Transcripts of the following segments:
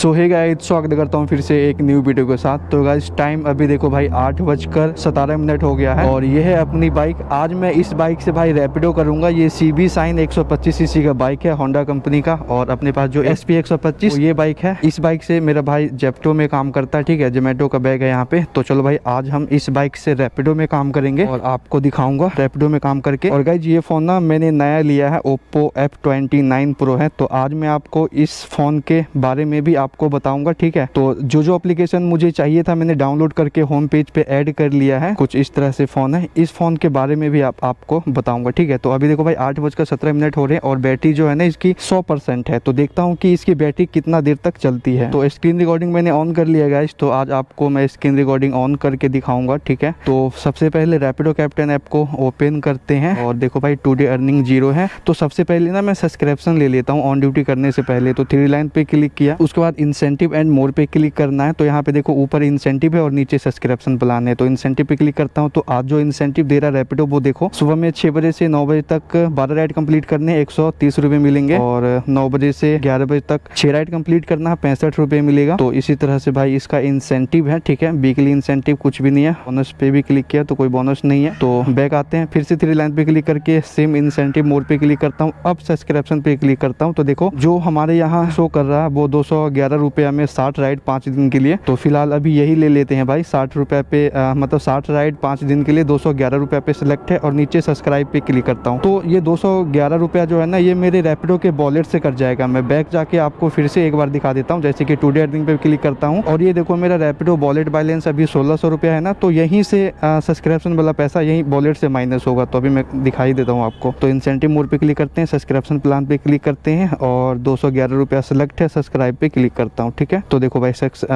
सो hey guys, स्वागत करता हूँ फिर से एक न्यू वीडियो के साथ। तो गाइस टाइम अभी देखो भाई 8:17 हो गया है और ये है अपनी बाइक। आज मैं इस बाइक से भाई रैपिडो करूंगा। ये CB शाइन 125 सीसी का बाइक है होंडा कंपनी का, और अपने पास जो SP 125 ये बाइक है। इस बाइक से मेरा भाई जेप्टो में काम करता है, ठीक है, जोमेटो का बैग है यहाँ पे। तो चलो भाई आज हम इस बाइक से रैपिडो में काम करेंगे और आपको दिखाऊंगा रैपिडो में काम करके। और गाइस ये फोन ना मैंने नया लिया है, Oppo F29 Pro है। तो आज मैं आपको इस फोन के बारे में भी आपको बताऊंगा, ठीक है। तो जो एप्लीकेशन मुझे चाहिए था मैंने डाउनलोड करके होम पेज पे ऐड कर लिया है। कुछ इस तरह से फोन है, इस फोन के बारे में भी आपको बताऊंगा, ठीक है। तो अभी देखो भाई 8:17 हो रहे हैं और बैटरी जो है ना इसकी 100% है। तो देखता हूँ कि इसकी बैटरी कितना देर तक चलती है। तो स्क्रीन रिकॉर्डिंग मैंने ऑन कर लिया गाइस। तो आज आपको मैं स्क्रीन रिकॉर्डिंग ऑन करके दिखाऊंगा, ठीक है। तो सबसे पहले रैपिडो कैप्टन ऐप को ओपन करते हैं और देखो भाई टुडे अर्निंग 0 है। तो सबसे पहले ना मैं सब्सक्रिप्शन ले लेता हूँ ऑन ड्यूटी करने से पहले। तो 3 लाइन पे क्लिक किया, उसके बाद इंसेंटिव एंड मोर पे क्लिक करना है। तो यहाँ पे देखो ऊपर इंसेंटिव है और नीचे सब्सक्रिप्शन प्लान है। तो इंसेंटिव पे क्लिक करता हूँ। तो आज जो इंसेंटिव दे रहा है रैपिडो वो देखो, सुबह में 6 बजे से 9 बजे तक 12 राइड कंप्लीट करने 130 रुपये मिलेंगे, और 9 बजे से 11 बजे तक 6 राइड कंप्लीट करना है 65 रुपये मिलेगा। तो इसी तरह से भाई इसका इंसेंटिव है, ठीक है। वीकली इंसेंटिव कुछ भी नहीं है। बोनस पे भी क्लिक किया तो कोई बोनस नहीं है। तो बैक आते हैं, फिर से 3 लाइन पे क्लिक करके सेम इंसेंटिव मोर पे क्लिक करता हूँ। अब सब्सक्रिप्शन पे क्लिक करता हूँ। तो देखो जो हमारे यहाँ शो कर रहा है वो 211 रुपया में 60 राइड 5 दिन के लिए। तो फिलहाल अभी यही ले लेते हैं भाई 60 रुपये पे, मतलब 60 राइड 5 दिन के लिए 211 रुपये पे सिलेक्ट है, और नीचे सब्सक्राइब पे क्लिक करता हूँ। तो ये 211 रुपया जो है ना ये मेरे रैपिडो के वॉलेट से कट जाएगा। मैं बैक जाके आपको फिर से एक बार दिखा देता हूँ। जैसे कि टुडे अर्निंग पे क्लिक करता हूँ और ये देखो मेरा रैपिडो वॉलेट बैलेंस अभी 1600 रुपया है ना। तो यहीं से सब्सक्रिप्शन वाला पैसा यहीं वॉलेट से माइनस होगा। तो अभी मैं दिखाई देता हूँ आपको। तो इंसेंटिव मोड पे क्लिक करते हैं, सब्सक्रिप्शन प्लान पे क्लिक करते हैं और 211 रुपया सिलेक्ट है, सब्सक्राइब पे क्लिक करता हूँ, ठीक है। तो देखो भाई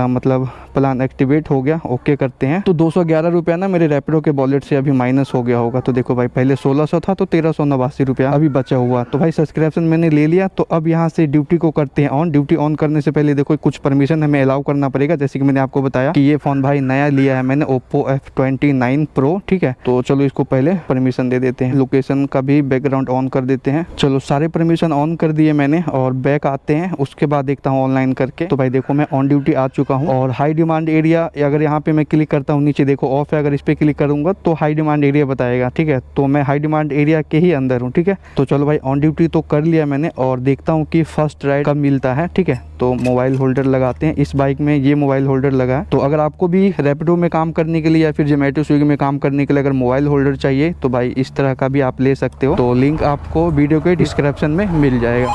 मतलब प्लान एक्टिवेट हो गया, ओके करते हैं। तो 211 रुपया ना मेरे रैपिडो के वॉलेट से अभी माइनस हो गया होगा। तो देखो भाई पहले 1600 था तो 1389 रुपया अभी बचा हुआ। तो भाई सब्सक्रिप्शन मैंने ले लिया। तो अब यहाँ से ड्यूटी को करते हैं ऑन। ड्यूटी ऑन करने से पहले देखो कुछ परमिशन हमें अलाउ करना पड़ेगा। जैसे कि मैंने आपको बताया कि ये फोन भाई नया लिया है मैंने, Oppo F29 Pro, ठीक है। तो चलो इसको पहले परमिशन दे देते हैं। लोकेशन का भी बैकग्राउंड ऑन कर देते हैं। चलो सारे परमिशन ऑन कर दिए मैंने और बैक आते हैं। उसके बाद देखता हूँ ऑनलाइन करके। तो भाई देखो मैं ऑन ड्यूटी आ चुका हूँ और हाई डिमांड एरिया अगर यहाँ पे मैं क्लिक करता हूँ, नीचे देखो ऑफ है, अगर इस पे क्लिक करूंगा तो हाई डिमांड एरिया बताएगा, ठीक है। तो मैं हाई डिमांड एरिया के ही अंदर हूँ, ठीक है। तो चलो भाई ऑन ड्यूटी तो कर लिया मैंने और देखता हूँ कि फर्स्ट राइड कब मिलता है, ठीक है। तो मोबाइल होल्डर लगाते हैं। इस बाइक में ये मोबाइल होल्डर लगा है। तो अगर आपको भी रैपिडो में काम करने के लिए या फिर जोमेटो स्विगी में काम करने के लिए अगर मोबाइल होल्डर चाहिए तो भाई इस तरह का भी आप ले सकते हो। तो लिंक आपको वीडियो के डिस्क्रिप्शन में मिल जाएगा।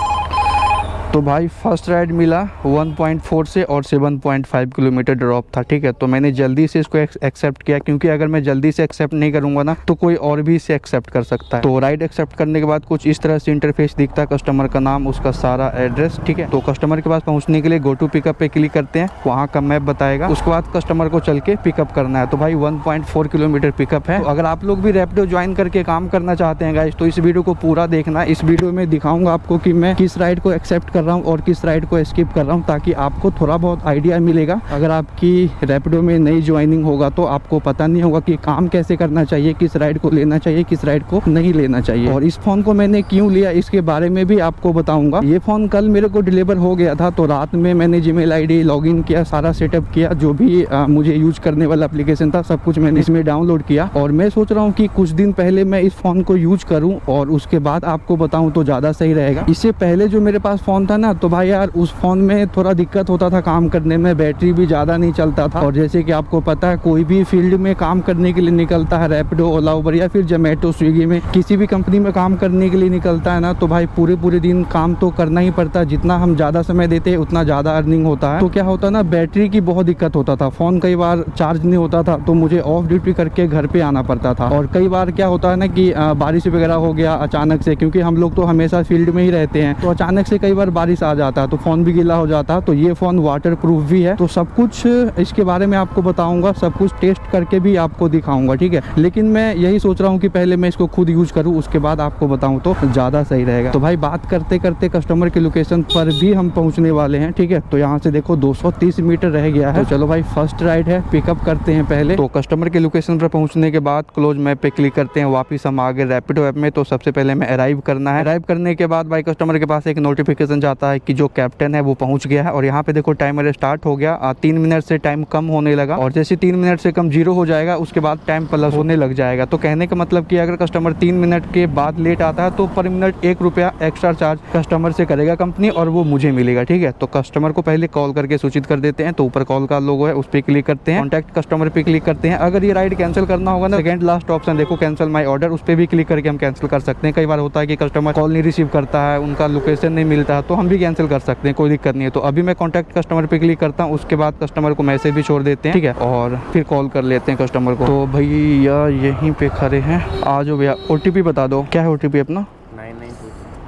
तो भाई फर्स्ट राइड मिला 1.4 से और 7.5 किलोमीटर ड्रॉप था, ठीक है। तो मैंने जल्दी से इसको एक्सेप्ट किया, क्योंकि अगर मैं जल्दी से एक्सेप्ट नहीं करूंगा ना तो कोई और भी इसे एक्सेप्ट कर सकता है। तो राइड एक्सेप्ट करने के बाद कुछ इस तरह से इंटरफेस दिखता है, कस्टमर का नाम, उसका सारा एड्रेस, ठीक है। तो कस्टमर के पास पहुंचने के लिए गो टू पिकअप पे क्लिक करते हैं, वहाँ का मैप बताएगा। उसके बाद कस्टमर को चल के पिकअप करना है। तो भाई 1.4 किलोमीटर पिकअप है। तो अगर आप लोग भी रैपिडो ज्वाइन करके काम करना चाहते हैं गाइस तो इस वीडियो को पूरा देखना। इस वीडियो में दिखाऊंगा आपको कि मैं किस राइड को एक्सेप्ट कर रहा हूँ और किस राइड को स्किप कर रहा हूँ, ताकि आपको थोड़ा बहुत आइडिया मिलेगा। अगर आपकी रैपिडो में नई ज्वाइनिंग होगा तो आपको पता नहीं होगा कि काम कैसे करना चाहिए, किस राइड को लेना चाहिए, किस राइड को नहीं लेना चाहिए। और इस फोन को मैंने क्यों लिया इसके बारे में भी आपको बताऊंगा। ये फोन कल मेरे को डिलीवर हो गया था। तो रात में मैंने जीमेल आईडी लॉगिन किया, सारा सेटअप किया, जो भी मुझे यूज करने वाला एप्लीकेशन था सब कुछ मैंने इसमें डाउनलोड किया। और मैं सोच रहा हूँ कि कुछ दिन पहले मैं इस फोन को यूज करूँ और उसके बाद आपको बताऊँ तो ज़्यादा सही रहेगा। इससे पहले जो मेरे पास फोन था ना, तो भाई यार उस फोन में थोड़ा दिक्कत होता था काम करने में, बैटरी भी ज़्यादा नहीं चलता था। और जैसे कि आपको पता है कोई भी फील्ड में काम करने के लिए निकलता है, रैपिडो, ओला, उबर या फिर जोमेटो स्विगी में किसी भी कंपनी में काम करने के लिए निकलता है ना, तो भाई पूरे दिन काम तो करना ही पड़ता है। जितना हम ज़्यादा समय देते हैं उतना ज़्यादा अर्निंग होता है। तो क्या होता है ना, बैटरी की बहुत दिक्कत होता था। फ़ोन कई बार चार्ज नहीं होता था तो मुझे ऑफ ड्यूटी करके घर पे आना पड़ता था। और कई बार क्या होता है ना कि बारिश वगैरह हो गया अचानक से, क्योंकि हम लोग तो हमेशा फील्ड में ही रहते हैं, तो अचानक से कई बार बारिश आ जाता है तो फ़ोन भी गीला हो जाता है। तो ये फ़ोन वाटर प्रूफ भी है। तो सब कुछ इसके बारे में आपको बताऊंगा, सब कुछ टेस्ट करके भी आपको दिखाऊंगा, ठीक है। लेकिन मैं यही सोच रहा हूँ कि पहले मैं इसको खुद यूज करूँ, उसके बाद आपको बताऊँ तो ज़्यादा सही रहेगा। तो भाई बात करते करते कस्टमर के लोकेशन पर भी हम पहुँचने वाले हैं, ठीक है। तो यहाँ से देखो 230 मीटर रह गया है। तो चलो भाई फर्स्ट राइड है, पिकअप करते हैं पहले। तो कस्टमर के लोकेशन पर पहुँचने के बाद क्लोज मैप पे क्लिक करते हैं, वापिस हम आगे रैपिडो ऐप में। तो सबसे पहले हमें अराइव करना है। अराइव करने के बाद भाई कस्टमर के पास एक नोटिफिकेशन आता है कि जो कैप्टन है वो पहुंच गया है। और यहाँ पे देखो टाइमर स्टार्ट हो गया, 3 मिनट से टाइम कम होने लगा और जैसे 3 मिनट से कम 0 हो जाएगा उसके बाद टाइम प्लस होने लग जाएगा। तो कहने का मतलब कि अगर कस्टमर 3 मिनट के बाद लेट आता है तो पर मिनट 1 रुपया एक्स्ट्रा चार्ज कस्टमर से करेगा कंपनी और वो मुझे मिलेगा। ठीक है, तो कस्टमर को पहले कॉल करके सूचित कर देते हैं। तो ऊपर कॉल का लोगो है, उस पर क्लिक करते हैं, कॉन्टैक्ट कस्टमर पे क्लिक करते हैं। अगर ये राइड कैंसिल करना होगा ना, सेकंड लास्ट ऑप्शन देखो कैंसिल माय ऑर्डर, उस पर भी क्लिक करके हम कैंसिल कर सकते हैं। कई बार होता है कि कस्टमर कॉल नहीं रिसीव करता है, उनका लोकेशन नहीं मिलता है, तो हम भी कैंसिल कर सकते हैं, कोई दिक्कत नहीं है। तो अभी मैं कॉन्टैक्ट कस्टमर पे क्लिक करता हूँ, उसके बाद कस्टमर को मैसेज भी छोड़ देते हैं। ठीक है, और फिर कॉल कर लेते हैं कस्टमर को। तो भैया यहीं पे खड़े हैं, आ जाओ भैया। OTP बता दो, क्या है OTP अपना?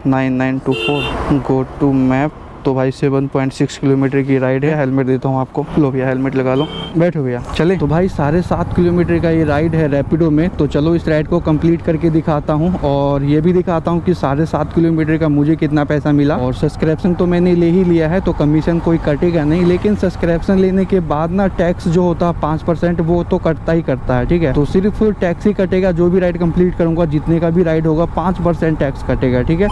9924 गो टू मैप। तो भाई 7.6 किलोमीटर की राइड है। हेलमेट देता हूँ आपको, लो भैया हेलमेट लगा लो, बैठो भैया। चले तो भाई 7.5 किलोमीटर का ये राइड है रैपिडो में। तो चलो इस राइड को कंप्लीट करके दिखाता हूँ और ये भी दिखाता हूँ कि 7.5 किलोमीटर का मुझे कितना पैसा मिला। और सब्सक्रिप्शन तो मैंने ले ही लिया है तो कमीशन कोई कटेगा नहीं, लेकिन सब्सक्रिप्शन लेने के बाद ना टैक्स जो होता है 5% वो तो कटता ही करता है। ठीक है, तो सिर्फ टैक्स ही कटेगा, जो भी राइड कंप्लीट करूँगा, जितने का भी राइड होगा 5% टैक्स कटेगा। ठीक है,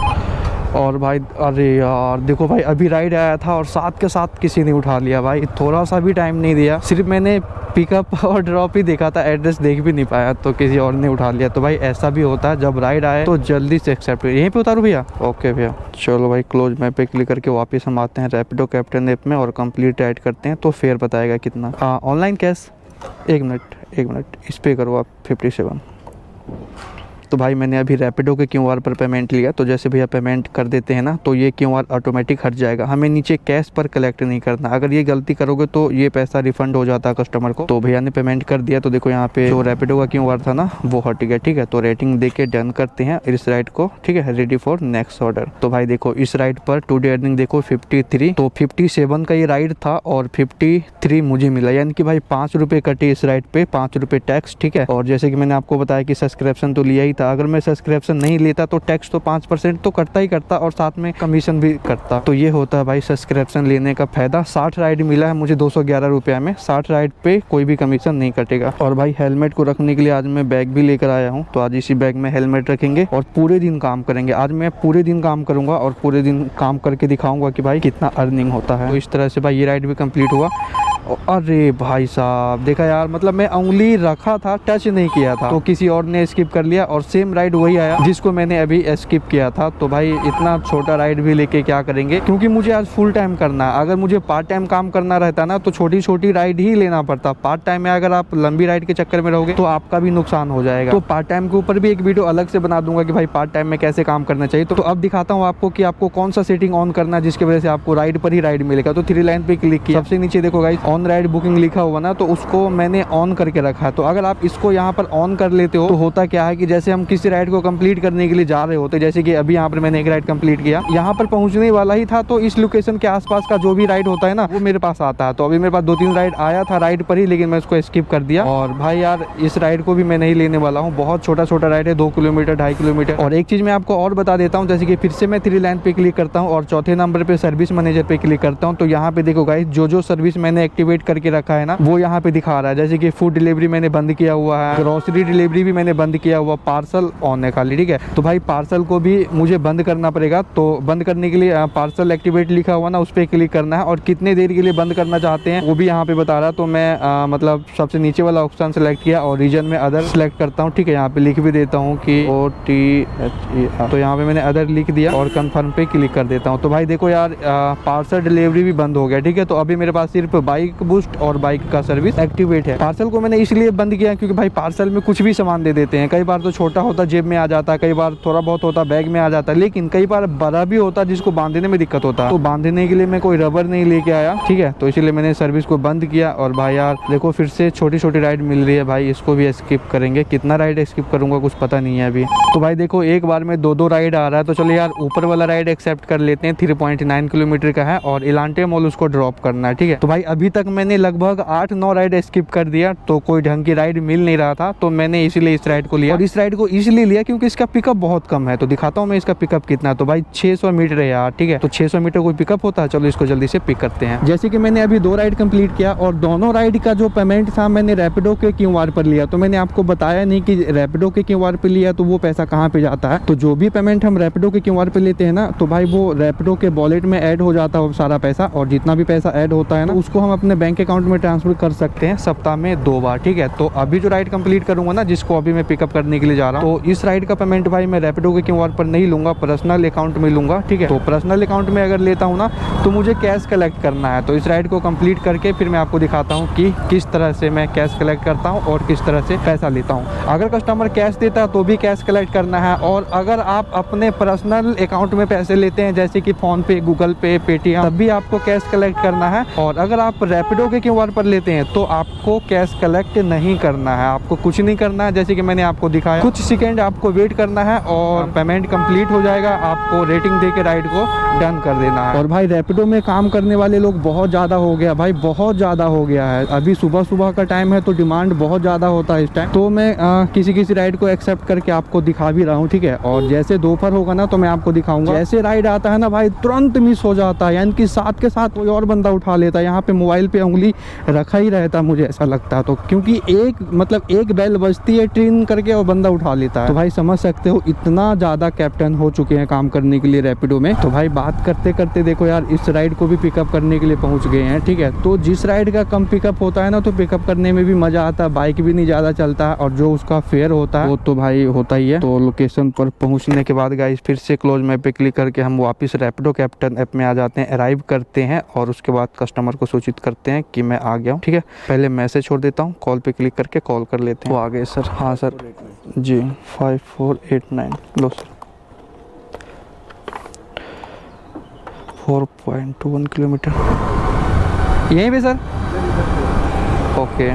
और भाई अरे यार देखो भाई, अभी राइड आया था और साथ के साथ किसी ने उठा लिया भाई, थोड़ा सा भी टाइम नहीं दिया, सिर्फ मैंने पिकअप और ड्रॉप ही देखा था, एड्रेस देख भी नहीं पाया तो किसी और ने उठा लिया। तो भाई ऐसा भी होता है, जब राइड आए तो जल्दी से एक्सेप्ट। यहीं पे उतारू भैया? ओके भैया, चलो भाई क्लोज मैप पे क्लिक करके वापस हम आते हैं रैपिडो कैप्टन ऐप में और कंप्लीट राइड करते हैं। तो फेयर बताएगा कितना। ऑनलाइन कैश, एक मिनट इस पे करो आप 57। तो भाई मैंने अभी रैपिडो के QR पर पेमेंट लिया, तो जैसे भैया पेमेंट कर देते हैं ना तो ये QR ऑटोमेटिक हट जाएगा, हमें नीचे कैश पर कलेक्ट नहीं करना। अगर ये गलती करोगे तो ये पैसा रिफंड हो जाता है कस्टमर को। तो भैया ने पेमेंट कर दिया, तो देखो यहाँ पे जो रैपिडो का QR था ना वो हट गया। ठीक है, तो रेटिंग दे के डन करते हैं इस राइड को। ठीक है, रेडी फॉर नेक्स्ट ऑर्डर। तो भाई देखो इस राइड पर टुडे अर्निंग देखो 53, तो 57 का ये राइड था और 53 मुझे मिला, यानी कि भाई 5 रुपये कटे इस राइड पे, 5 रुपये टैक्स। ठीक है, और जैसे कि मैंने आपको बताया कि सब्सक्रिप्शन तो लिया ही था, अगर मैं सब्सक्रिप्शन नहीं लेता तो टैक्स तो 5% तो कटता ही करता और साथ में कमीशन भी कटता। तो ये होता है भाई सब्सक्रिप्शन लेने का फायदा। 60 राइड मिला है मुझे 211 रुपये में, 60 राइड पे कोई भी कमीशन नहीं कटेगा। और भाई हेलमेट को रखने के लिए आज मैं बैग भी लेकर आया हूँ, तो आज इसी बैग में हेलमेट रखेंगे और पूरे दिन काम करेंगे। आज मैं पूरे दिन काम करूंगा और पूरे दिन काम करके दिखाऊंगा कि भाई कितना अर्निंग होता है। तो इस तरह से भाई ये राइड भी कंप्लीट हुआ। अरे भाई साहब देखा यार, मतलब मैं उंगली रखा था, टच नहीं किया था, तो किसी और ने स्किप कर लिया और सेम राइड वही आया जिसको मैंने अभी स्किप किया था। तो भाई इतना छोटा राइड भी लेके क्या करेंगे, क्योंकि मुझे आज फुल टाइम करना है। अगर मुझे पार्ट टाइम काम करना रहता ना तो छोटी छोटी राइड ही लेना पड़ता। पार्ट टाइम में अगर आप लंबी राइड के चक्कर में रहोगे तो आपका भी नुकसान हो जाएगा। तो पार्ट टाइम के ऊपर भी एक वीडियो अलग से बना दूंगा कि भाई पार्ट टाइम में कैसे काम करना चाहिए। तो अब दिखाता हूँ आपको कि आपको कौन सा सेटिंग ऑन करना है जिसकी वजह से आपको राइड पर ही राइड मिलेगा। तो 3 लाइन पे क्लिक किया, सबसे नीचे देखो गाइस ऑन राइड बुकिंग लिखा हुआ ना, तो उसको मैंने ऑन करके रखा है। तो अगर आप इसको यहाँ पर ऑन कर लेते हो तो होता क्या है कि जैसे हम किसी राइड को कंप्लीट करने के लिए जा रहे होते, जैसे कि अभी यहाँ पर मैंने एक राइड कंप्लीट किया, यहाँ पर पहुंचने वाला ही था, तो इस लोकेशन के आसपास का जो भी राइड होता है ना वो मेरे पास आता है। तो अभी मेरे पास 2-3 राइड आया था राइड पर ही, लेकिन मैं उसको स्किप कर दिया। और भाई यार इस राइड को भी मैं नहीं लेने वाला हूँ, बहुत छोटा छोटा राइड है, 2 किलोमीटर 2.5 किलोमीटर। और एक चीज मैं आपको और बता देता हूँ, जैसे कि फिर से मैं 3 लाइन पे क्लिक करता हूँ और चौथे नंबर पे सर्विस मैनेजर पे क्लिक करता हूँ। तो यहाँ पे देखो गाइस जो सर्विस मैंने एक्टिवेट करके रखा है ना वो यहाँ पे दिखा रहा है। जैसे कि फूड डिलीवरी मैंने बंद किया हुआ है, ग्रोसरी डिलीवरी भी मैंने बंद किया हुआ, पार्सल ऑन है खाली। ठीक है, तो भाई पार्सल को भी मुझे बंद करना पड़ेगा। तो बंद करने के लिए पार्सल एक्टिवेट लिखा हुआ ना उस पर क्लिक करना है और कितने देर के लिए बंद करना चाहते हैं वो भी यहाँ पे बता रहा है। तो मैं मतलब सबसे नीचे वाला ऑप्शन सेलेक्ट किया और रीजन में अदर सेलेक्ट करता हूँ। ठीक है, यहाँ पे लिख भी देता हूँ कि OTH, तो यहाँ पे मैंने अदर लिख दिया और कंफर्म पे क्लिक कर देता हूँ। तो भाई देखो यार पार्सल डिलीवरी भी बंद हो गया। ठीक है, तो अभी मेरे पास सिर्फ बाइक बूस्ट और बाइक का सर्विस एक्टिवेट है। पार्सल को मैंने इसलिए बंद किया क्योंकि भाई पार्सल में कुछ भी सामान दे देते हैं। कई बार तो छोटा होता जेब में आ जाता, कई बार थोड़ा बहुत होता बैग में आ जाता, लेकिन कई बार बड़ा भी होता जिसको बांधने में दिक्कत होता। तो बांधने के लिए मैं कोई रबर नहीं लेके आया। ठीक है, तो इसलिए मैंने सर्विस को बंद किया। और भाई यार देखो फिर से छोटी छोटी राइड मिल रही है भाई, इसको भी स्किप करेंगे। कितना राइड स्किप करूंगा कुछ पता नहीं है अभी। तो भाई देखो एक बार में 2-2 राइड आ रहा है। तो चलो यार ऊपर वाला राइड एक्सेप्ट कर लेते हैं, 3.9 किलोमीटर का है और इलांटे मॉल उसको ड्रॉप करना है। ठीक है, तो भाई अभी तक तक मैंने लगभग 8-9 राइड स्किप कर दिया, तो कोई ढंग की राइड मिल नहीं रहा था, तो मैंने इसीलिए इस राइड को लिया। और इस राइड को इसलिए लिया क्योंकि इसका पिकअप बहुत कम है। तो दिखाता हूँ मैं इसका पिकअप कितना है। तो भाई 600 मीटर है यार, ठीक है। तो 600 मीटर कोई पिकअप होता है, चलो इसको जल्दी से पिक करते हैं। जैसे कि मैंने अभी 2 राइड कंप्लीट किया और दोनों राइड का जो पेमेंट था मैंने रैपिडो के क्यूआर पर लिया। तो मैंने आपको बताया नहीं कि रैपिडो के क्यूआर पे लिया तो वो पैसा कहाँ पे जाता है। तो जो भी पेमेंट हम रैपिडो के क्यूआर पे लेते हैं ना, तो भाई वो रैपिडो के वॉलेट में ऐड हो जाता है वो सारा पैसा, और जितना भी पैसा ऐड होता है ना उसको हम अपने बैंक अकाउंट में ट्रांसफर कर सकते हैं सप्ताह में 2 बार, ठीक है। तो अभी जो राइड कंप्लीट करूंगा ना, जिसको अभी मैं पिकअप करने के लिए जा रहा हूँ, तो इस राइड का पेमेंट भाई मैं रैपिडो के क्यूआर पर नहीं लूंगा, पर्सनल अकाउंट में लूंगा, ठीक है। तो पर्सनल अकाउंट में अगर लेता हूँ ना तो मुझे कैश कलेक्ट करना है। तो इस राइड को कंप्लीट करके फिर मैं आपको दिखाता हूँ कि किस तरह से मैं कैश कलेक्ट करता हूँ और किस तरह से पैसा लेता हूँ। अगर कस्टमर कैश देता है तो भी कैश कलेक्ट करना है, और अगर आप अपने पर्सनल अकाउंट में पैसे लेते हैं जैसे कि फोन पे, गूगल पे, पेटीएम, तब भी आपको कैश कलेक्ट करना है। और अगर आप रैपिडो के क्यूआर पर लेते हैं तो आपको कैश कलेक्ट नहीं करना है, आपको कुछ नहीं करना है। जैसे कि मैंने आपको दिखाया, कुछ सेकंड आपको वेट करना है और पेमेंट कंप्लीट हो जाएगा, आपको रेटिंग दे के राइड को डन कर देना है। और भाई रैपिडो में काम करने वाले लोग बहुत ज़्यादा हो गया भाई, बहुत ज़्यादा हो गया है। अभी सुबह सुबह का टाइम है तो डिमांड बहुत ज़्यादा होता है इस टाइम। तो मैं किसी राइड को एक्सेप्ट करके आपको दिखा भी रहा हूँ, ठीक है। और जैसे दोपहर होगा ना तो मैं आपको दिखाऊंगा। जैसे राइड आता है ना भाई तुरंत मिस हो जाता है, यानी कि साथ के साथ कोई और बंदा उठा लेता है। यहाँ पे मोबाइल पे उंगली रखा ही रहता है, मुझे ऐसा लगता है। तो क्योंकि एक बेल बजती है ट्रेन करके और बंदा उठा लेता है। तो भाई समझ सकते हो इतना ज़्यादा कैप्टन हो चुके हैं काम करने के लिए रैपिडो में। तो भाई बात करते करते देखो यार इस राइड को भी पिकअप करने के लिए पहुँच गए हैं, ठीक है। तो जिस राइड का कम पिकअप होता है ना तो पिकअप करने में भी मज़ा आता है, बाइक भी नहीं ज़्यादा चलता है, और जो उसका फेयर होता है वो तो भाई होता ही है। तो लोकेशन पर पहुंचने के बाद गाइस फिर से क्लोज मैप पे क्लिक करके हम वापस रैपिडो कैप्टन ऐप में आ जाते हैं, अराइव करते हैं और उसके बाद कस्टमर को सूचित करते हैं कि मैं आ गया हूँ, ठीक है। पहले मैसेज छोड़ देता हूँ, कॉल पे क्लिक करके कॉल कर लेते हैं। वो आ गए सर, हाँ सर जी 5489 लो सर। 4.21 किलोमीटर यहीं पे सर, ओके।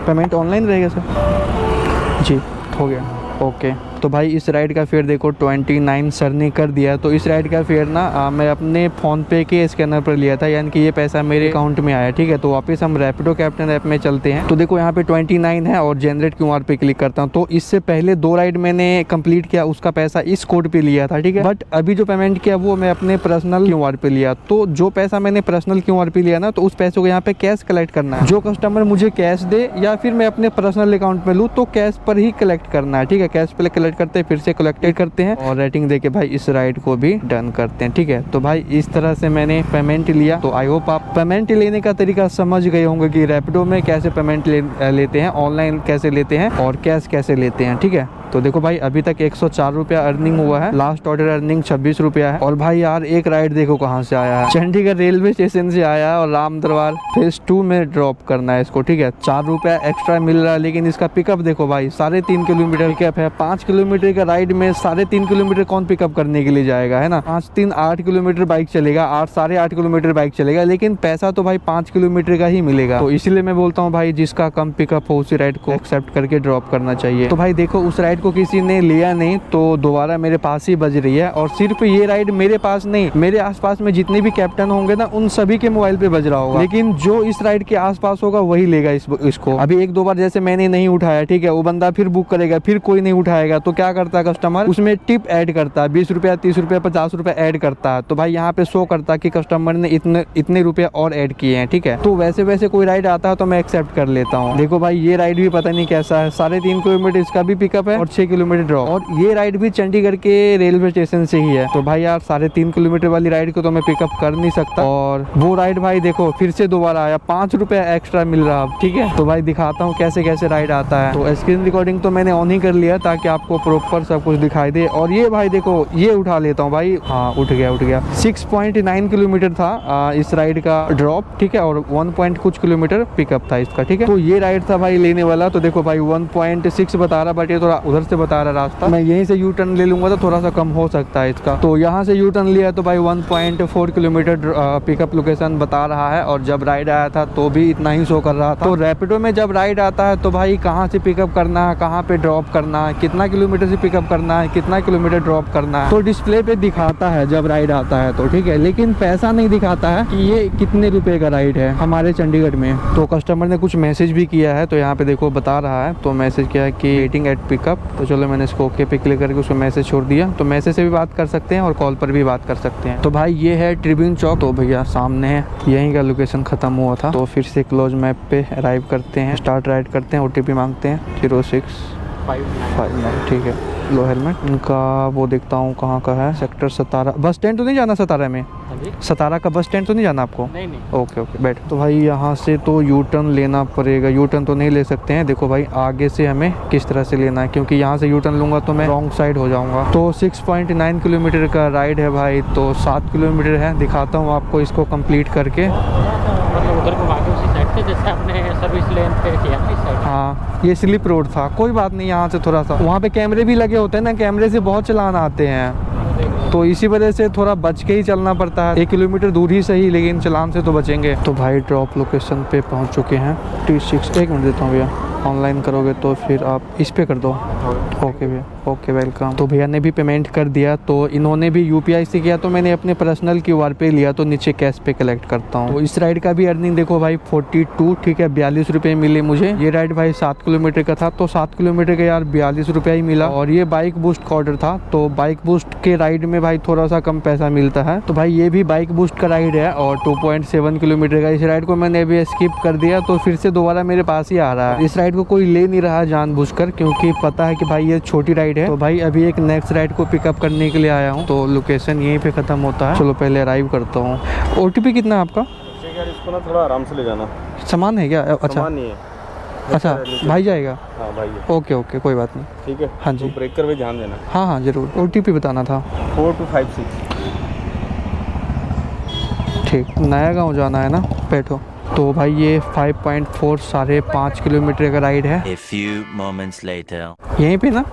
पेमेंट ऑनलाइन रहेगा सर जी, हो गया, ओके। तो भाई इस राइड का फेयर देखो 29 सर ने कर दिया। तो इस राइड का फेयर ना मैं अपने फ़ोन पे के स्कैनर पर लिया था, यानी कि ये पैसा मेरे अकाउंट में आया, ठीक है। तो वापस हम रैपिडो कैप्टन ऐप में चलते हैं। तो देखो यहाँ पे 29 है और जनरेट क्यूआर पे क्लिक करता हूँ। तो इससे पहले 2 राइड मैंने कंप्लीट किया, उसका पैसा इस कोड पे लिया था, ठीक है। बट अभी जो पेमेंट किया वो मैं अपने पर्सनल क्यूआर पे लिया। तो जो पैसा मैंने पर्सनल क्यूआर पे लिया ना, तो उस पैसे को यहाँ पे कैश कलेक्ट करना है। जो कस्टमर मुझे कैश दे या फिर मैं अपने पर्सनल अकाउंट में लूँ तो कैश पर ही कलेक्ट करना है, ठीक है। कैश पे कलेक्ट करते हैं, फिर से कलेक्टेड करते हैं और रेटिंग देके भाई इस राइड को भी डन करते हैं, ठीक है। तो भाई इस तरह से मैंने पेमेंट लिया। तो आई होप आप पेमेंट लेने का तरीका समझ गए होंगे कि रैपिडो में कैसे पेमेंट लेते हैं, ऑनलाइन कैसे लेते हैं और कैश कैसे लेते हैं, ठीक है। तो देखो भाई अभी तक 104 रुपया अर्निंग हुआ है, लास्ट ऑर्डर अर्निंग 26 रुपया है। और भाई यार एक राइड देखो कहाँ से आया है, चंडीगढ़ रेलवे स्टेशन से आया है और राम दरबार फेज 2 में ड्रॉप करना है इसको, ठीक है। 4 रुपया एक्स्ट्रा मिल रहा है, लेकिन इसका पिकअप देखो भाई 3.5 किलोमीटर पिकअप है। 5 किलोमीटर का राइड में 3.5 किलोमीटर कौन पिकअप करने के लिए जाएगा, है ना। 5-3 8 किलोमीटर बाइक चलेगा, 8-8.5 किलोमीटर बाइक चलेगा, लेकिन पैसा तो भाई 5 किलोमीटर का ही मिलेगा। तो इसीलिए मैं बोलता हूँ भाई जिसका कम पिकअप हो उसी राइड को एक्सेप्ट करके ड्रॉप करना चाहिए। तो भाई देखो उस राइड को किसी ने लिया नहीं तो दोबारा मेरे पास ही बज रही है। और सिर्फ ये राइड मेरे पास नहीं, मेरे आसपास में जितने भी कैप्टन होंगे ना उन सभी के मोबाइल पे बज रहा होगा, लेकिन जो इस राइड के आसपास होगा वही लेगा इसको। अभी 1-2 बार जैसे मैंने नहीं उठाया, ठीक है, वो बंदा फिर बुक करेगा, फिर कोई नहीं उठाएगा तो क्या करता है कस्टमर, उसमें टिप ऐड करता है, 20 रुपया, 30 रुपया, 50 रुपया ऐड करता है। तो भाई यहाँ पे शो करता है कि कस्टमर ने इतने रुपये और ऐड किए हैं, ठीक है। तो वैसे कोई राइड आता है तो मैं एक्सेप्ट कर लेता हूँ। देखो भाई ये राइड भी पता नहीं कैसा है, 3.5 किलोमीटर इसका भी पिकअप है और 6 किलोमीटर ड्रॉप, और ये राइड भी चंडीगढ़ के रेलवे स्टेशन से ही है। तो भाई यार 3.5 किलोमीटर वाली राइड को तो मैं पिकअप कर नहीं सकता। और वो राइड भाई देखो फिर से दोबारा आया, 5 रुपया एक्स्ट्रा मिल रहा अब, ठीक है। तो भाई दिखाता हूँ कैसे कैसे राइड आता है। तो स्क्रीन रिकॉर्डिंग तो मैंने ऑन ही कर लिया ताकि आपको प्रॉपर सब कुछ दिखाई दे। और ये भाई देखो ये उठा लेता हूँ भाई, हाँ उठ गया 6.9 किलोमीटर था इस राइड का ड्रॉप, ठीक है, और 1 कुछ किलोमीटर पिकअप था इसका, ठीक है। तो ये राइड था भाई लेने वाला। तो देखो भाई 1.6 बता रहा, बट ये थोड़ा उधर से बता रहा रास्ता, मैं यहीं से यू टर्न ले लूंगा तो थोड़ा सा कम हो सकता है इसका। तो यहाँ से यू टर्न लिया तो भाई 1.4 किलोमीटर पिकअप लोकेशन बता रहा है। और जब राइड आया था तो भी इतना ही शो कर रहा था। तो रैपिडो में जब राइड आता है तो भाई कहाँ से पिकअप करना है, कहाँ पे ड्रॉप करना है, कितना किलोमीटर किलोमीटर से पिकअप करना है, कितना किलोमीटर ड्रॉप करना है, तो डिस्प्ले पे दिखाता है जब राइड आता है तो, ठीक है, लेकिन पैसा नहीं दिखाता है कि ये कितने रुपए का राइड है हमारे चंडीगढ़ में। तो कस्टमर ने कुछ मैसेज भी किया है, तो यहाँ पे देखो बता रहा है, तो मैसेज किया है कि वेटिंग एट पिकअप। तो चलो मैंने इसको ओके पे क्लिक करके उसको मैसेज छोड़ दिया। तो मैसेज से भी बात कर सकते हैं और कॉल पर भी बात कर सकते हैं। तो भाई ये है ट्रिब्यून चौक, तो भैया सामने है, यहीं का लोकेशन खत्म हुआ था। तो फिर से क्लोज मैप पे अराइव करते हैं, स्टार्ट राइड करते हैं, OTP मांगते हैं 0659, ठीक है। लो हेलमेट इनका वो देखता हूँ कहाँ का है, सेक्टर 17। बस स्टैंड तो नहीं जाना सतारा में? सतारा का बस स्टैंड तो नहीं जाना आपको? नहीं। ओके बैठ। तो भाई यहाँ से तो यू टर्न लेना पड़ेगा। यू टर्न तो नहीं ले सकते हैं, देखो भाई आगे से हमें किस तरह से लेना है, क्योंकि यहाँ से यू टर्न लूँगा तो मैं रॉन्ग साइड हो जाऊँगा। तो 6.9 किलोमीटर का राइड है भाई, तो 7 किलोमीटर है। दिखाता हूँ आपको इसको कंप्लीट करके। मतलब उधर को आगे उसी साइड से जैसे आपने सर्विस लेन पे किया ना, इस साइड। हाँ ये स्लिप रोड था, कोई बात नहीं। यहाँ से थोड़ा सा, वहाँ पे कैमरे भी लगे होते हैं ना, कैमरे से बहुत चलान आते हैं, तो इसी वजह से थोड़ा बच के ही चलना पड़ता है। 1 किलोमीटर दूर ही सही, लेकिन चलान से तो बचेंगे। तो भाई ड्रॉप लोकेशन पे पहुँच चुके हैं। T6 1 मिनट देता हूँ भैया, ऑनलाइन करोगे तो फिर आप इस पे कर दो। ओके भैया, ओके वेलकम। तो भैया ने भी पेमेंट कर दिया, तो इन्होंने भी UPI से किया, तो मैंने अपने पर्सनल QR पे लिया, तो नीचे कैश पे कलेक्ट करता हूँ। तो इस राइड का भी अर्निंग देखो भाई 42, ठीक है, 42 रुपये मिले मुझे। ये राइड भाई 7 किलोमीटर का था, तो 7 किलोमीटर का यार 42 रुपया ही मिला। और ये बाइक बूस्ट का ऑर्डर था, तो बाइक बूस्ट के राइड में भाई थोड़ा सा कम पैसा मिलता है। तो भाई ये भी बाइक बूस्ट का राइड है और 2.7 किलोमीटर का। इस राइड को मैंने अभी स्किप कर दिया, तो फिर से दोबारा मेरे पास ही आ रहा है। इस राइड को कोई ले नहीं रहा जानबूझकर, क्योंकि पता है कि भाई ये छोटी राइड है। तो भाई अभी एक नेक्स्ट राइड को पिकअप करने के लिए आया हूँ, तो लोकेशन यहीं पे खत्म होता है। चलो पहले अराइव करता हूँ। OTP कितना है आपका? यार इसको ना थोड़ा आराम से ले जाना। सामान है क्या? अच्छा सामान नहीं है। अच्छा भाई जाएगा? हाँ भाई। ओके कोई बात नहीं, ठीक है। हाँ जी। तो ब्रेकर पे ध्यान देना। हाँ जरूर। OTP बताना था। 4256। ठीक, नया गाँव जाना है ना, बैठो। तो भाई ये 5.4 5.5 किलोमीटर का राइड है। A few moments later. यहीं पे ना,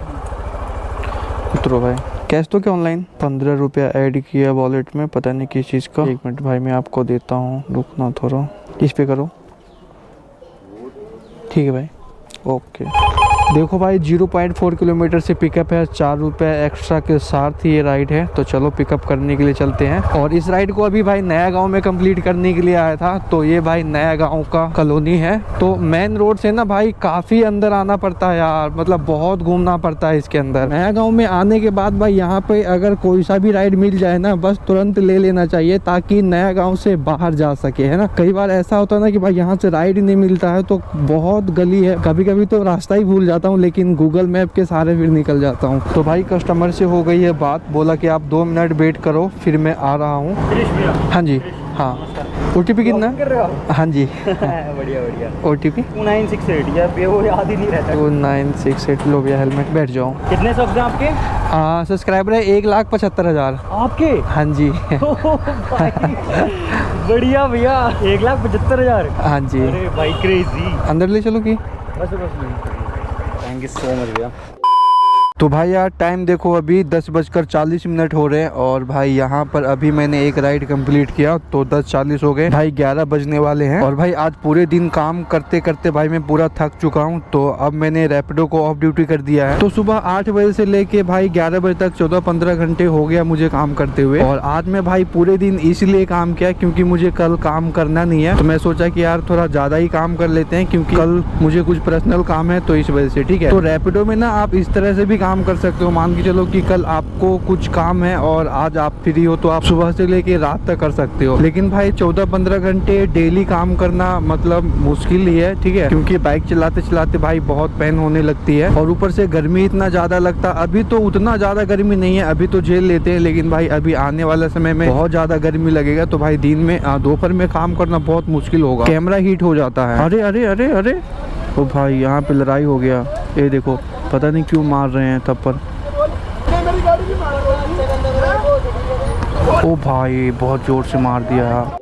उतरो भाई। कैश तो क्या ऑनलाइन? 15 रुपया ऐड किया वॉलेट में, पता नहीं किस चीज़ का। 1 मिनट भाई मैं आपको देता हूँ, रुकना थोड़ा। इस पे करो, ठीक है भाई, ओके। देखो भाई 0.4 किलोमीटर से पिकअप है, 4 रुपये एक्स्ट्रा के साथ ही ये राइड है। तो चलो पिकअप करने के लिए चलते हैं। और इस राइड को अभी भाई नया गांव में कंप्लीट करने के लिए आया था। तो ये भाई नया गांव का कॉलोनी है, तो मेन रोड से ना भाई काफ़ी अंदर आना पड़ता है यार, मतलब बहुत घूमना पड़ता है इसके अंदर। नया गाँव में आने के बाद भाई यहाँ पे अगर कोई सा भी राइड मिल जाए ना, बस तुरंत ले लेना चाहिए, ताकि नया गाँव से बाहर जा सके, है ना। कई बार ऐसा होता है ना कि भाई यहाँ से राइड नहीं मिलता है, तो बहुत गली है, कभी कभी तो रास्ता ही भूल जाता हूँ, लेकिन गूगल मैप के सहारे फिर निकल जाता हूँ। तो भाई कस्टमर से हो गई है बात, बोला कि आप 2 मिनट वेट करो, फिर मैं आ रहा हूँ। हाँ जी, हाँ। OTP कितना? हाँ जी बढ़िया। OTP 2968 यार, वो याद ही नहीं रहता। 2968। लो भैया हेलमेट, बैठ जाओ। कितने सब्स हैं आपके? सब्सक्राइबर है 1,75,000 आपके? हाँ जी बढ़िया भैया, 1,75,000। हाँ जी। अरे भाई क्रेजी। अंदर ले चलो कि बस थैंक यू सो मच भैया। तो भाई यार टाइम देखो अभी 10:40 हो रहे हैं, और भाई यहाँ पर अभी मैंने एक राइड कंप्लीट किया, तो 10:40 हो गए भाई, 11 बजने वाले हैं। और भाई आज पूरे दिन काम करते करते भाई मैं पूरा थक चुका हूँ, तो अब मैंने रैपिडो को ऑफ ड्यूटी कर दिया है। तो सुबह 8 बजे से लेके भाई 11 बजे तक 14-15 घंटे हो गया मुझे काम करते हुए। और आज मैं भाई पूरे दिन इसलिए काम किया क्योंकि मुझे कल काम करना नहीं है, तो मैं सोचा कि यार थोड़ा ज़्यादा ही काम कर लेते हैं, क्योंकि कल मुझे कुछ पर्सनल काम है, तो इस वजह से, ठीक है। तो रैपिडो में ना आप इस तरह से भी काम कर सकते हो, मान के चलो कि कल आपको कुछ काम है और आज आप फ्री हो, तो आप सुबह से लेके रात तक कर सकते हो। लेकिन भाई 14-15 घंटे डेली काम करना मतलब मुश्किल ही है, ठीक है, क्योंकि बाइक चलाते चलाते भाई बहुत पेन होने लगती है, और ऊपर से गर्मी इतना ज्यादा लगता। अभी तो उतना ज्यादा गर्मी नहीं है, अभी तो झेल लेते हैं, लेकिन भाई अभी आने वाले समय में बहुत ज्यादा गर्मी लगेगा, तो भाई दिन में दोपहर में काम करना बहुत मुश्किल होगा, कैमरा हीट हो जाता है। अरे अरे अरे अरे ओ भाई यहाँ पे लड़ाई हो गया, ये देखो पता नहीं क्यों मार रहे हैं थप्पड़। ओ भाई बहुत जोर से मार दिया।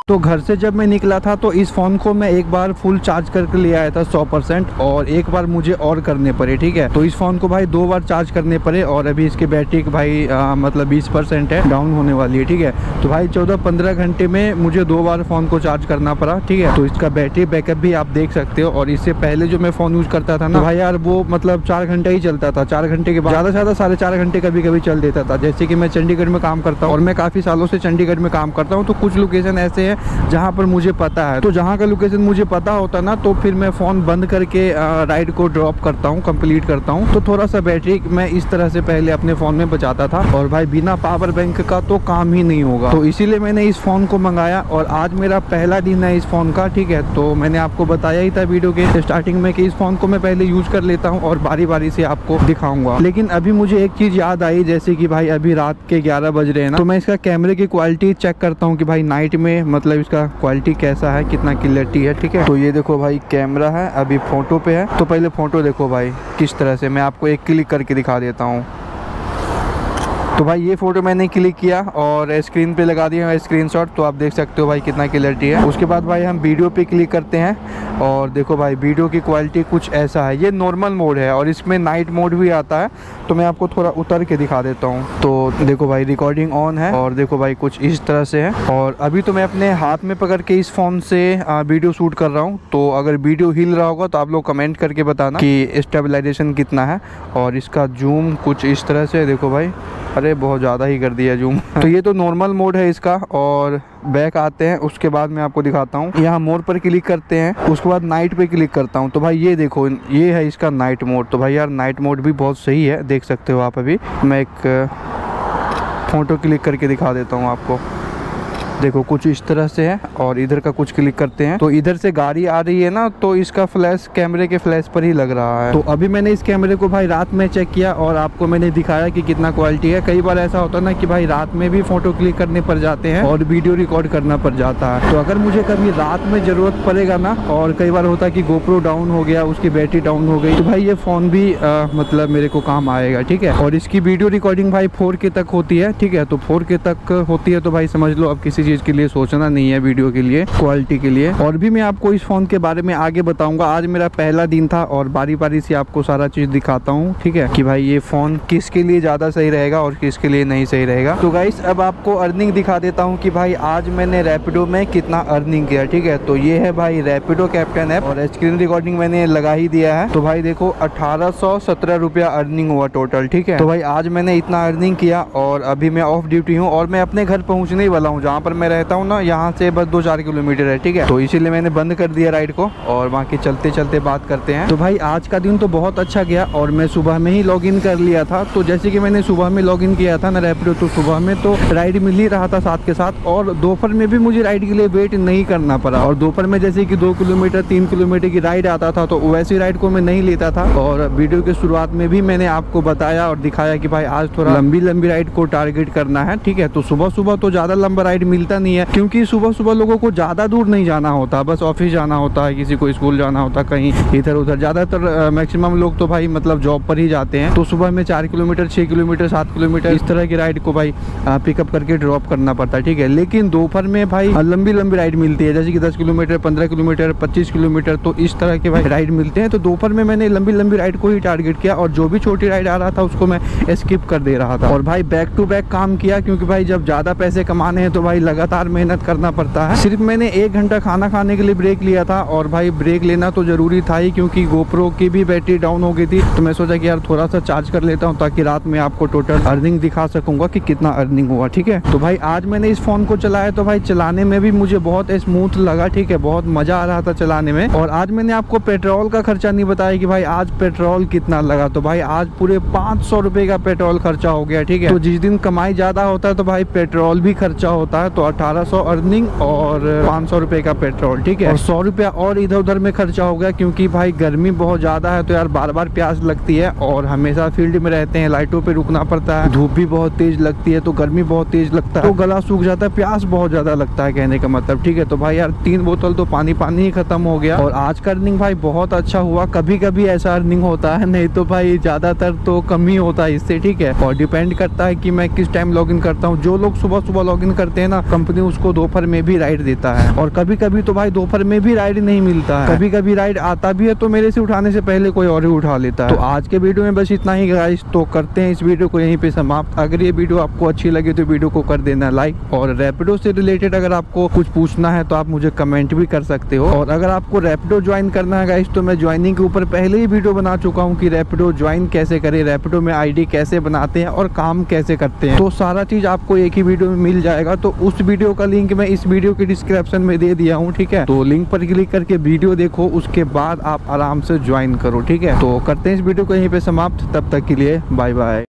तो घर से जब मैं निकला था तो इस फ़ोन को मैं एक बार फुल चार्ज करके ले आया था 100%, और एक बार मुझे और करने पड़े, ठीक है। तो इस फ़ोन को भाई 2 बार चार्ज करने पड़े, और अभी इसकी बैटरी भाई मतलब 20% है, डाउन होने वाली है, ठीक है। तो भाई 14-15 घंटे में मुझे 2 बार फ़ोन को चार्ज करना पड़ा, ठीक है। तो इसका बैटरी बैकअप भी आप देख सकते हो। और इससे पहले जो मैं फ़ोन यूज़ करता था ना भाई यार, वो मतलब 4 घंटे ही चलता था। 4 घंटे के बाद ज़्यादा से ज़्यादा 4.5 घंटे कभी कभी चल देता था। जैसे कि मैं चंडीगढ़ में काम करता हूँ और मैं काफ़ी सालों से चंडीगढ़ में काम करता हूँ, तो कुछ लोकेशन ऐसे हैं जहाँ पर मुझे पता है। तो जहाँ का लोकेशन मुझे पता होता ना, तो फिर मैं फ़ोन बंद करके राइड को ड्रॉप करता हूँ, कंप्लीट करता हूँ। तो थोड़ा सा बैटरी मैं इस तरह से पहले अपने फ़ोन में बचाता था, और भाई बिना पावर बैंक का तो काम ही नहीं होगा। तो इसीलिए मैंने इस फ़ोन को मंगाया, और आज मेरा पहला दिन है इस फ़ोन का, ठीक है। तो मैंने आपको बताया ही था वीडियो के स्टार्टिंग में कि इस फ़ोन को मैं पहले यूज़ कर लेता हूँ और बारी बारी से आपको दिखाऊंगा। लेकिन अभी मुझे एक चीज़ याद आई, जैसे कि भाई अभी रात के 11 बज रहे हैं ना, तो मैं इसका कैमरे की क्वालिटी चेक करता हूँ कि भाई नाइट में मतलब इसका क्वालिटी कैसा है, कितना क्लियरिटी है, ठीक है। तो ये देखो भाई कैमरा है, अभी फ़ोटो पे है। तो पहले फ़ोटो देखो भाई किस तरह से, मैं आपको एक क्लिक करके दिखा देता हूँ। तो भाई ये फ़ोटो मैंने क्लिक किया और स्क्रीन पे लगा दिया स्क्रीनशॉट, तो आप देख सकते हो भाई कितना क्लियरिटी है। उसके बाद भाई हम वीडियो पे क्लिक करते हैं, और देखो भाई वीडियो की क्वालिटी कुछ ऐसा है। ये नॉर्मल मोड है और इसमें नाइट मोड भी आता है, तो मैं आपको थोड़ा उतर के दिखा देता हूँ। तो देखो भाई रिकॉर्डिंग ऑन है, और देखो भाई कुछ इस तरह से है। और अभी तो मैं अपने हाथ में पकड़ के इस फ़ोन से वीडियो शूट कर रहा हूँ, तो अगर वीडियो हिल रहा होगा तो आप लोग कमेंट करके बताना कि स्टेबलाइजेशन कितना है। और इसका जूम कुछ इस तरह से, देखो भाई, अरे बहुत ज़्यादा ही कर दिया जूम। तो ये तो नॉर्मल मोड है इसका। और बैक आते हैं, उसके बाद मैं आपको दिखाता हूँ। यहाँ मोड पर क्लिक करते हैं, उसके बाद नाइट पे क्लिक करता हूँ। तो भाई ये देखो, ये है इसका नाइट मोड। तो भाई यार नाइट मोड भी बहुत सही है, देख सकते हो आप। अभी मैं एक फ़ोटो क्लिक करके दिखा देता हूँ आपको। देखो कुछ इस तरह से है, और इधर का कुछ क्लिक करते हैं तो इधर से गाड़ी आ रही है ना, तो इसका फ्लैश कैमरे के फ्लैश पर ही लग रहा है। तो अभी मैंने इस कैमरे को भाई रात में चेक किया और आपको मैंने दिखाया कि कितना क्वालिटी है। कई बार ऐसा होता है ना कि भाई रात में भी फोटो क्लिक करने पड़ जाते हैं और वीडियो रिकॉर्ड करना पड़ जाता है। तो अगर मुझे कभी रात में ज़रूरत पड़ेगा ना, और कई बार होता है कि गोप्रो डाउन हो गया, उसकी बैटरी डाउन हो गई, तो भाई ये फ़ोन भी मतलब मेरे को काम आएगा, ठीक है। और इसकी वीडियो रिकॉर्डिंग भाई 4K तक होती है, ठीक है। तो 4K तक होती है तो भाई समझ लो अब किसी चीज़ के लिए सोचना नहीं है, वीडियो के लिए, क्वालिटी के लिए। और भी मैं आपको इस फ़ोन के बारे में आगे बताऊंगा। आज मेरा पहला दिन था और बारी बारी से आपको सारा चीज़ दिखाता हूँ, ठीक है, कि भाई ये फ़ोन किसके लिए ज़्यादा सही रहेगा और किसके लिए नहीं सही रहेगा। तो गाइस अब आपको अर्निंग दिखा देता हूँ कि भाई आज मैंने रैपिडो में कितना अर्निंग किया, ठीक है। तो ये है भाई रैपिडो कैप्टन ऐप, और स्क्रीन रिकॉर्डिंग मैंने लगा ही दिया है। तो भाई देखो 1817 रुपया अर्निंग हुआ टोटल, ठीक है। तो भाई आज मैंने इतना अर्निंग किया, और अभी मैं ऑफ ड्यूटी हूँ और मैं अपने घर पहुँचने ही वाला हूँ। जहाँ पर मैं रहता हूँ ना, यहाँ से बस 2-4 किलोमीटर है, ठीक है। तो इसीलिए मैंने बंद कर दिया राइड को, और बाकी चलते चलते बात करते हैं। तो भाई आज का दिन तो बहुत अच्छा गया, और मैं सुबह में ही लॉगिन कर लिया था। तो जैसे कि मैंने सुबह में लॉगिन किया था ना रैपिडो, तो सुबह में तो राइड मिल ही रहा था साथ के साथ, और दोपहर में भी मुझे राइड के लिए वेट नहीं करना पड़ा। और दोपहर में जैसे कि 2 किलोमीटर 3 किलोमीटर की राइड आता था, तो वैसी राइड को मैं नहीं लेता था। और वीडियो के शुरुआत में भी मैंने आपको बताया और दिखाया कि भाई आज थोड़ा लंबी राइड को टारगेट करना है, ठीक है। तो सुबह सुबह तो ज़्यादा लंबा राइड मिलता नहीं है, क्योंकि सुबह सुबह लोगों को ज़्यादा दूर नहीं जाना होता, बस ऑफिस जाना होता है, किसी को स्कूल जाना होता है, कहीं इधर उधर। ज़्यादातर मैक्सिमम लोग तो भाई मतलब जॉब पर ही जाते हैं। तो सुबह में 4 किलोमीटर 6 किलोमीटर 7 किलोमीटर इस तरह की राइड को भाई पिकअप करके ड्रॉप करना पड़ता है, ठीक है। लेकिन दोपहर में भाई लंबी राइड मिलती है, जैसे कि 10 किलोमीटर 15 किलोमीटर 25 किलोमीटर, तो इस तरह के भाई राइड मिलते हैं। तो दोपहर में मैंने लंबी राइड को ही टारगेट किया, और जो भी छोटी राइड आ रहा था उसको मैं स्किप कर दे रहा था। और भाई बैक टू बैक काम किया, क्योंकि भाई जब ज़्यादा पैसे कमाने हैं तो भाई लगातार मेहनत करना पड़ता है। सिर्फ मैंने 1 घंटा खाना खाने के लिए ब्रेक लिया था, और भाई ब्रेक लेना तो ज़रूरी था ही, क्योंकि गोप्रो की भी बैटरी डाउन हो गई थी। तो मैं सोचा कि यार थोड़ा सा चार्ज कर लेता हूँ, ताकि रात में आपको टोटल अर्निंग दिखा सकूंगा कि कितना अर्निंग हुआ, ठीक है। तो भाई आज मैंने इस फ़ोन को चलाया, तो भाई चलाने में भी मुझे बहुत स्मूथ लगा, ठीक है, बहुत मज़ा आ रहा था चलाने में। और आज मैंने आपको पेट्रोल का खर्चा नहीं बताया कि भाई आज पेट्रोल कितना लगा। तो भाई आज पूरे 500 रुपये का पेट्रोल खर्चा हो गया, ठीक है। तो जिस दिन कमाई ज़्यादा होता है तो भाई पेट्रोल भी खर्चा होता है। तो 1800 अर्निंग और 500 रुपये का पेट्रोल, ठीक है। और 100 रुपया और इधर उधर में खर्चा हो गया, क्योंकि भाई गर्मी बहुत ज़्यादा है, तो यार बार बार प्यास लगती है, और हमेशा फील्ड में रहते हैं, लाइटों पे रुकना पड़ता है, धूप भी बहुत तेज लगती है, तो गर्मी बहुत तेज लगता है, तो गला सूख जाता है, प्यास बहुत ज़्यादा लगता है, कहने का मतलब, ठीक है। तो भाई यार 3 बोतल तो पानी ही खत्म हो गया। और आज का अर्निंग भाई बहुत अच्छा हुआ। कभी कभी ऐसा अर्निंग होता है, नहीं तो भाई ज़्यादातर तो कम ही होता है इससे, ठीक है। और डिपेंड करता है कि मैं किस टाइम लॉगिन करता हूँ। जो लोग सुबह सुबह लॉगिन करते हैं ना, कंपनी उसको दोपहर में भी राइड देता है। और कभी कभी तो भाई दोपहर में भी राइड नहीं मिलता है, कभी कभी राइड आता भी है तो मेरे से उठाने से पहले कोई और ही उठा लेता है। तो आज के वीडियो में बस इतना ही गाइस, तो करते हैं इस वीडियो को यहीं पे समाप्त। अगर ये वीडियो आपको अच्छी लगे तो वीडियो को कर देना लाइक, और रैपिडो से रिलेटेड अगर आपको कुछ पूछना है तो आप मुझे कमेंट भी कर सकते हो। और अगर आपको रैपिडो ज्वाइन करना है गाइस तो मैं ज्वाइनिंग के ऊपर पहले ही वीडियो बना चुका हूँ कि रैपिडो ज्वाइन कैसे करें, रैपिडो में आईडी कैसे बनाते हैं और काम कैसे करते हैं। तो सारा चीज आपको एक ही वीडियो में मिल जाएगा। तो उस वीडियो का लिंक मैं इस वीडियो के डिस्क्रिप्शन में दे दिया हूँ, ठीक है। तो लिंक पर क्लिक करके वीडियो देखो, उसके बाद आप आराम से ज्वाइन करो, ठीक है। तो करते हैं इस वीडियो को यहीं पे समाप्त, तब तक के लिए बाय बाय।